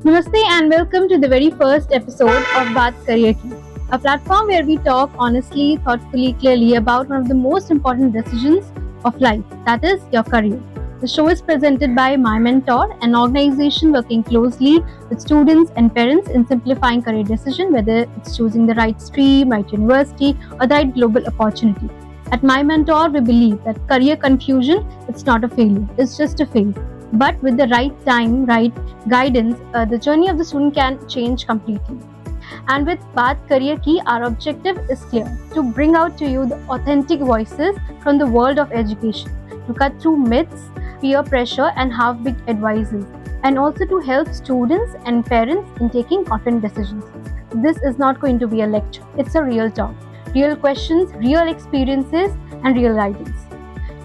Namaste and welcome to the very first episode of Baat Career Ki, a platform where we talk honestly, thoughtfully, clearly about one of the most important decisions of life, that is your career. The show is presented by My Mentor, an organization working closely with students and parents in simplifying career decision, whether it's choosing the right stream, right university, or the right global opportunity. At My Mentor, we believe that career confusion it's not a failure; it's just a phase. But with the right time, right guidance, the journey of the student can change completely. And with Baat Career Ki, our objective is clear to bring out to you the authentic voices from the world of education, to cut through myths, peer pressure, and half baked advices, and also to help students and parents in taking confident decisions. This is not going to be a lecture, it's a real talk, real questions, real experiences, and real guidance.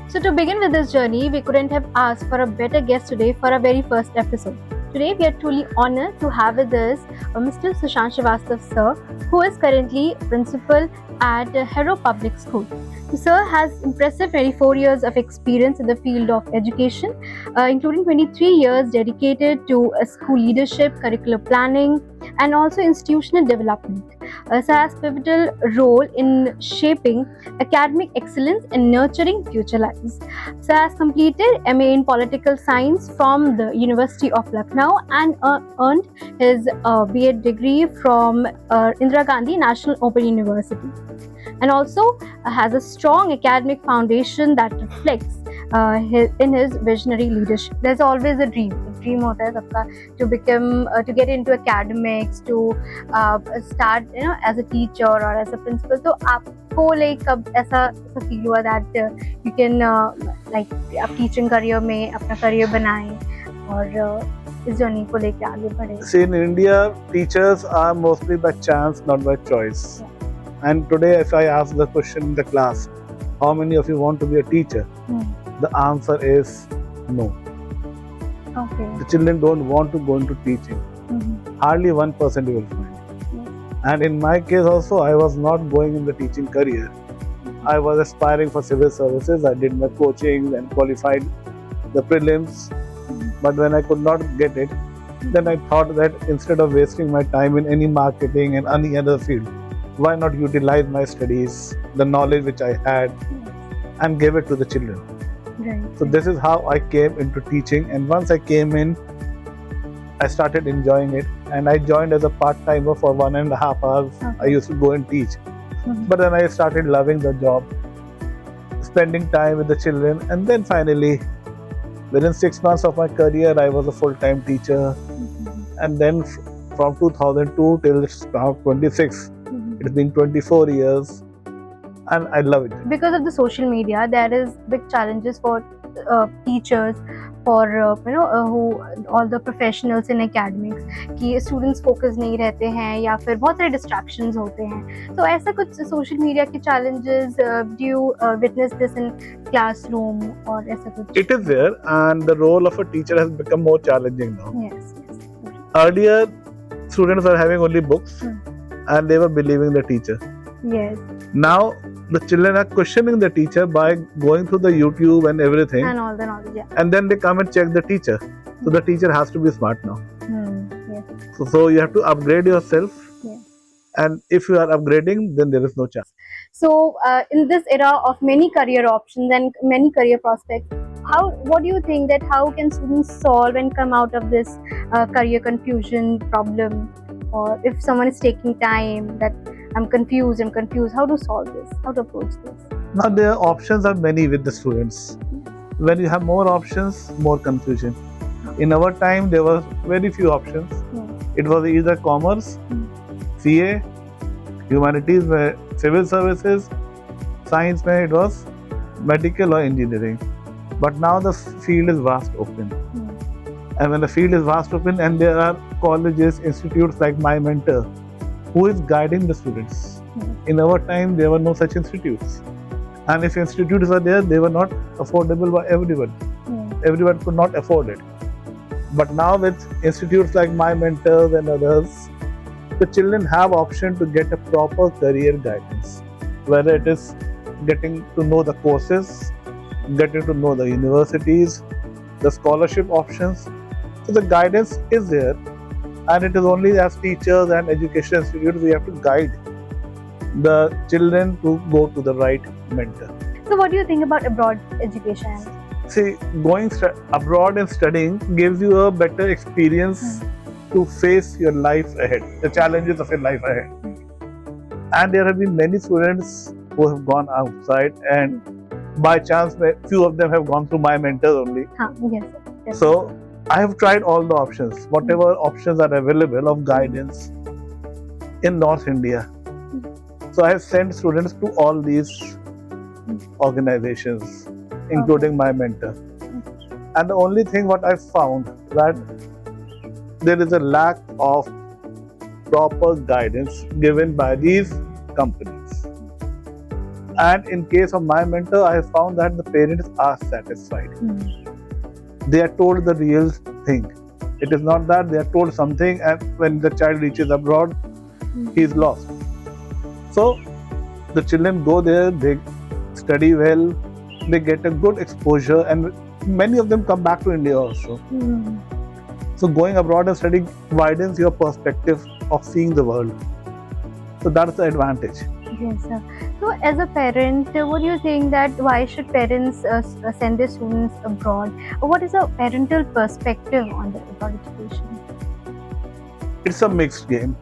So, to begin with this journey, we couldn't have asked for a better guest today for our very first episode. Today, we are truly honored to have with us Mr. Sushant Srivastav, sir, who is currently principal at Harrow Public School. Sir has impressive 24 years of experience in the field of education, including 23 years dedicated to school leadership, curricular planning, and also institutional development. Sir has pivotal role in shaping academic excellence and nurturing future lives. Sir has completed MA in Political Science from the University of Lucknow and earned his B.Ed degree from Indira Gandhi National Open University, and also has a strong academic foundation that reflects in his visionary leadership. There's always a dream. Dream होता है सबका to become to get into academics, to start as a teacher or as a principal. तो आपको like कब ऐसा feel हुआ that you can like आप teaching career में अपना करियर बनाएं और इस जर्नी को लेके आगे बढ़े? See, in India, teachers are mostly by chance, not by choice. And today, if I ask the question in the class, how many of you want to be a teacher? The answer is no. Okay. The children don't want to go into teaching. Hardly 1% you will find. And in my case also, I was not going in the teaching career. I was aspiring for civil services. I did my coaching and qualified the prelims. But when I could not get it, then I thought that instead of wasting my time in any marketing and any other field, why not utilize my studies, the knowledge which I had, and give it to the children. Right. So this is how I came into teaching, and once I came in, I started enjoying it, and I joined as a part-timer for 1.5 hours. Okay. I used to go and teach, but then I started loving the job, spending time with the children, and then finally, within 6 months of my career, I was a full-time teacher, and then from 2002 till now 26, it's been 24 years. And I love it. Because of the social media, there is big challenges for teachers, for who all the professionals in academics कि students focus नहीं रहते हैं या फिर बहुत सारे distractions होते हैं. तो ऐसा कुछ social media के challenges do you witness this in classroom और ऐसा कुछ? It is there, and the role of a teacher has become more challenging now. Yes. Earlier, students were having only books, and they were believing the teacher. Yes. Now the children are questioning the teacher by going through the YouTube and everything, And all the knowledge. Yeah. and then they come and check the teacher. So the teacher has to be smart now. Yes. So you have to upgrade yourself, Yeah. and if you are upgrading, then there is no chance. So, in this era of many career options and many career prospects, what do you think that how can students solve and come out of this career confusion problem? Or if someone is taking time that I'm confused, how to solve this? How to approach this? Now their options are many with the students. When you have more options, more confusion. In our time, there were very few options. It was either commerce, CA, humanities, civil services, science, it was medical or engineering. But now the field is vast open. And when the field is vast open, and there are colleges, institutes like My Mentor, who is guiding the students. In our time, there were no such institutes. And if institutes were there, they were not affordable by everyone. Everyone could not afford it. But now with institutes like My Mentors and others, the children have option to get a proper career guidance, whether it is getting to know the courses, getting to know the universities, the scholarship options. So the guidance is there, And it is only as teachers and education institutes we have to guide the children to go to the right mentor. So what do you think about abroad education? See, going abroad and studying gives you a better experience to face your life ahead, the challenges of your life ahead. And there have been many students who have gone outside, and by chance, few of them have gone through my mentors only. Yes, sir. So I have tried all the options, whatever options are available of guidance in North India. So I have sent students to all these organizations, including my mentor. And the only thing what I found that there is a lack of proper guidance given by these companies. And in case of my mentor, I have found that the parents are satisfied. They are told the real thing. It is not that they are told something and when the child reaches abroad, he is lost. So the children go there, they study well, they get a good exposure, and many of them come back to India also. So going abroad and studying widens your perspective of seeing the world. So that's the advantage. Yes, sir. So as a parent, what do you think that why should parents send their students abroad? What is a parental perspective on the abroad education? It's a mixed game.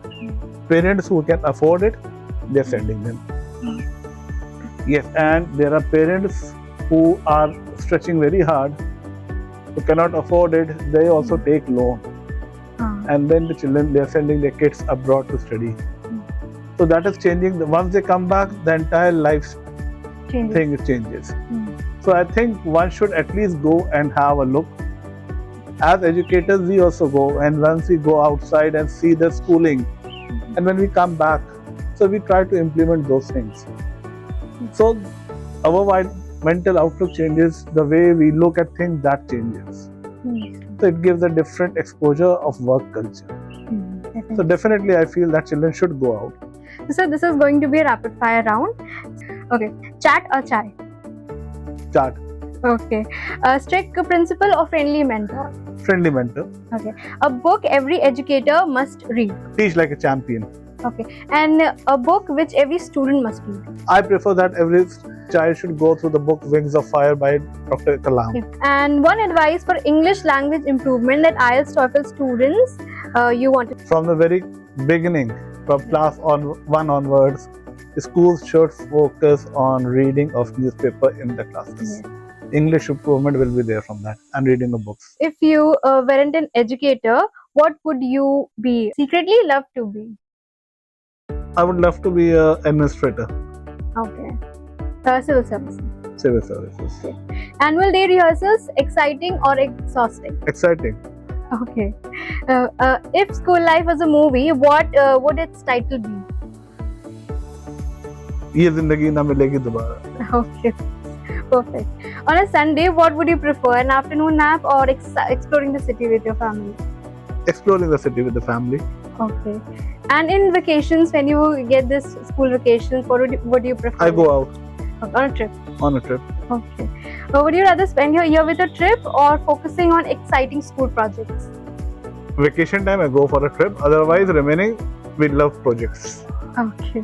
Parents who can afford it, they're sending them. Yes, and there are parents who are stretching very hard, who cannot afford it, they also take loan. And then the children, they are sending their kids abroad to study. So that is changing. Once they come back, the entire life thing changes. So I think one should at least go and have a look. As educators, we also go, and once we go outside and see the schooling, and when we come back, so we try to implement those things. So our mental outlook changes, the way we look at things, that changes. So it gives a different exposure of work culture. So definitely I feel that children should go out. So this is going to be a rapid fire round. Okay, chat or chai? Chat. Okay, strict principal or friendly mentor? Friendly mentor. Okay, a book every educator must read? Teach like a champion. Okay, and a book which every student must read? I prefer that every child should go through the book Wings of Fire by Dr. Kalam. Okay. And one advice for English language improvement that IELTS TOEFL students you wanted? From the very beginning, from class 1 onwards, schools should focus on reading of newspaper in the classes. Yes. English improvement will be there from that, and reading of books. If you weren't an educator, what would you be secretly love to be? I would love to be an administrator. Okay. Civil service. Civil services. Okay. Annual day rehearsals, exciting or exhausting? Exciting. Okay. If school life was a movie, what would its title be? ये जिंदगी ना मिलेगी दोबारा. Okay. Perfect. On a Sunday, what would you prefer? An afternoon nap or exploring the city with your family? Exploring the city with the family. Okay. And in vacations, when you get this school vacations, what do you prefer? I go out. Okay, on a trip. On a trip. Okay. Would you rather spend your year with a trip or focusing on exciting school projects? Vacation time I go for a trip. Otherwise, remaining we love projects. Okay.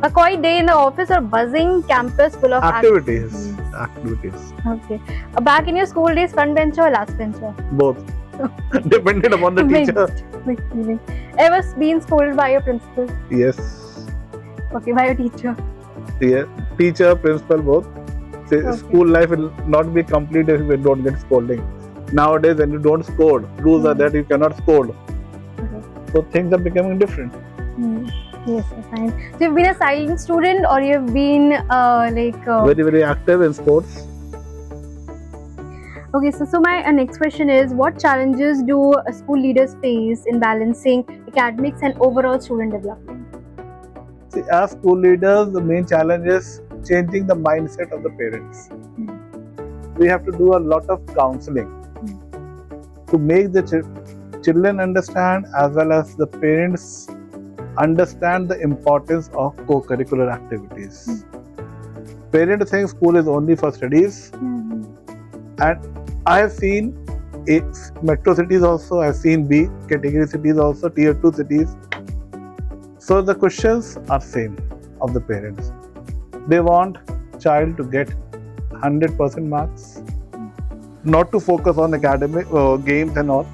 A quiet day in the office or buzzing campus full of Activities. Okay. Back in your school days, front bencher or last bencher? Both. Depended upon the teacher. Mixed feeling. Ever been scolded by your principal? Yes. Okay, by your teacher? Yeah. Teacher, principal, both. Okay. School life will not be complete if we don't get scolding. Nowadays, when you don't scold, rules are that you cannot scold. Okay. So things are becoming different. Yes, fine. So you've been a silent student or you've been very, very active in sports. Okay, so my next question is, what challenges do school leaders face in balancing academics and overall student development? See, as school leaders, the main challenge is changing the mindset of the parents. We have to do a lot of counseling to make the children understand, as well as the parents understand the importance of co-curricular activities. Parents think school is only for studies, and I have seen A metro cities also, I've seen B category cities also, tier 2 cities. So the questions are same of the parents. They want child to get 100% marks, not to focus on academic games and all.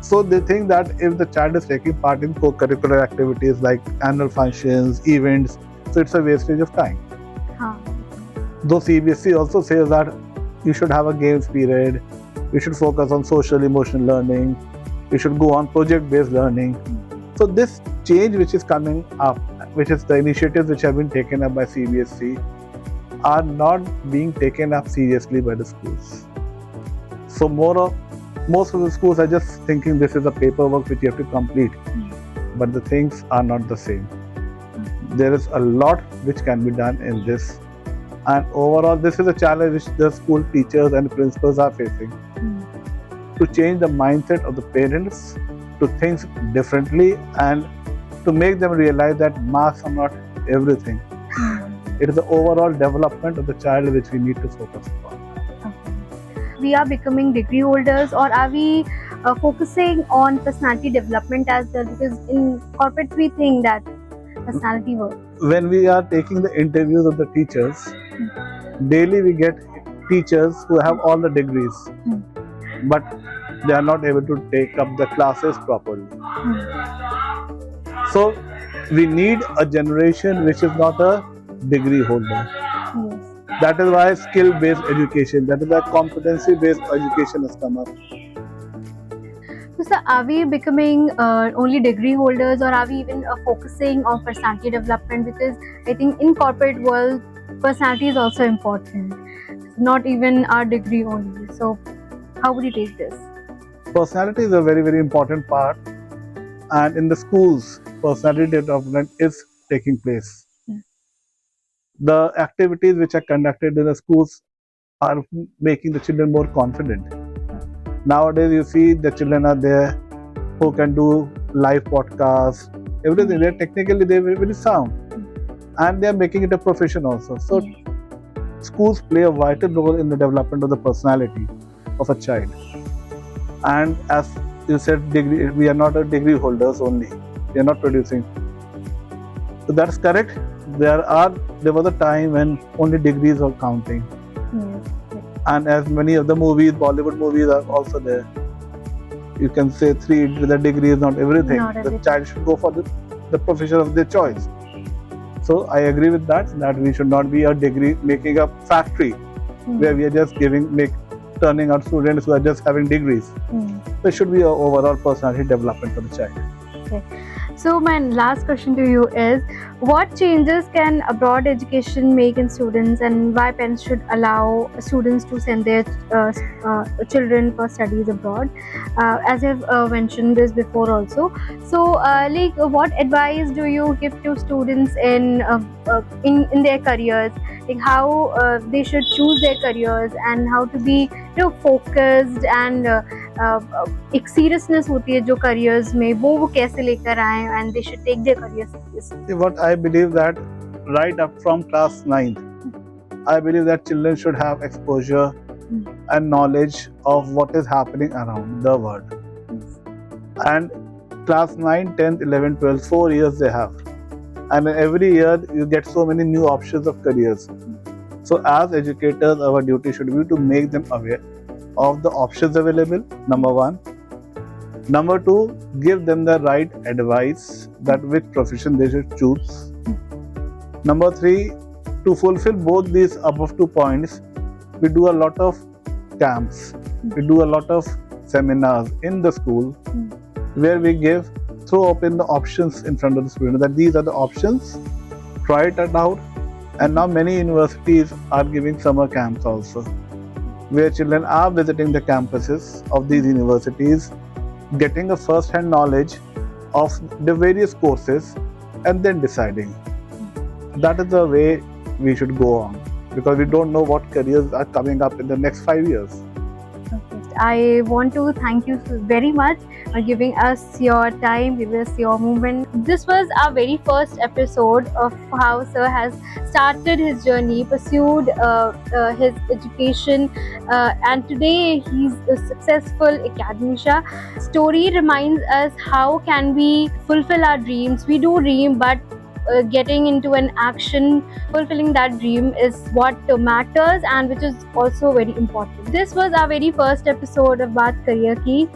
So they think that if the child is taking part in co-curricular activities like annual functions, events, so it's a wastage of time. Though CBSE also says that you should have a games period, you should focus on social emotional learning, you should go on project-based learning. So this change which is coming up, which is the initiatives which have been taken up by CBSE, are not being taken up seriously by the schools. So most of the schools are just thinking this is a paperwork which you have to complete, but the things are not the same. There is a lot which can be done in this, and overall this is a challenge which the school teachers and principals are facing, to change the mindset of the parents to think differently and to make them realize that marks are not everything. It is the overall development of the child which we need to focus upon. We are becoming degree holders, or are we focusing on personality development as well? Because in corporate we think that personality work. When we are taking the interviews of the teachers, daily we get teachers who have all the degrees, but they are not able to take up the classes properly. So we need a generation which is not a degree holder. That is why skill-based education, that is why competency-based education has come up. So sir, are we becoming only degree holders, or are we even focusing on personality development? Because I think in corporate world, personality is also important. It's not even our degree only. So how would you take this? Personality is a very, very important part, and in the schools, personality development is taking place. The activities which are conducted in the schools are making the children more confident. Nowadays, you see the children are there who can do live podcasts, everything. They're technically they're very sound, and they're making it a profession also. So schools play a vital role in the development of the personality of a child. And as you said, degree, we are not a degree holders only. We are not producing. So that's correct. There was a time when only degrees are counting. And as many of the movies, Bollywood movies are also there. You can say 3 with a degree is not everything. The child should go for the profession of their choice. So I agree with that we should not be a degree making a factory where we are just turning out students who are just having degrees. There should be an overall personality development for the child. Okay. So my last question to you is, what changes can abroad education make in students, and why parents should allow students to send their children for studies abroad? As I've mentioned this before also. So what advice do you give to students in their careers? Like how they should choose their careers and how to be focused and एक seriousness होती है जो careers में वो कैसे लेकर आए, and they should take their careers seriously. What I believe that right up from class 9th, I believe that children should have exposure and knowledge of what is happening around the world. And class 9, 10th, 11th, 12th, 4 years they have. And every year you get so many new options of careers. So as educators, our duty should be to make them aware of the options available, number 1. Number 2, give them the right advice that which profession they should choose. Number 3, to fulfill both these above 2 points, we do a lot of camps, we do a lot of seminars in the school where we throw open the options in front of the student, that these are the options, try it out. And now many universities are giving summer camps also, where children are visiting the campuses of these universities, getting a first-hand knowledge of the various courses and then deciding. That is the way we should go on, because we don't know what careers are coming up in the next 5 years. I want to thank you very much giving us your time, giving us your moment. This was our very first episode of how Sir has started his journey, pursued his education, and today he's a successful academician. Story reminds us how can we fulfill our dreams. We do dream, but getting into an action, fulfilling that dream is what matters, and which is also very important. This was our very first episode of Baat Career Ki.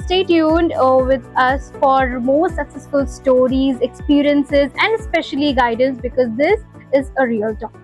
Stay tuned with us for more successful stories, experiences, and especially guidance, because this is a real talk.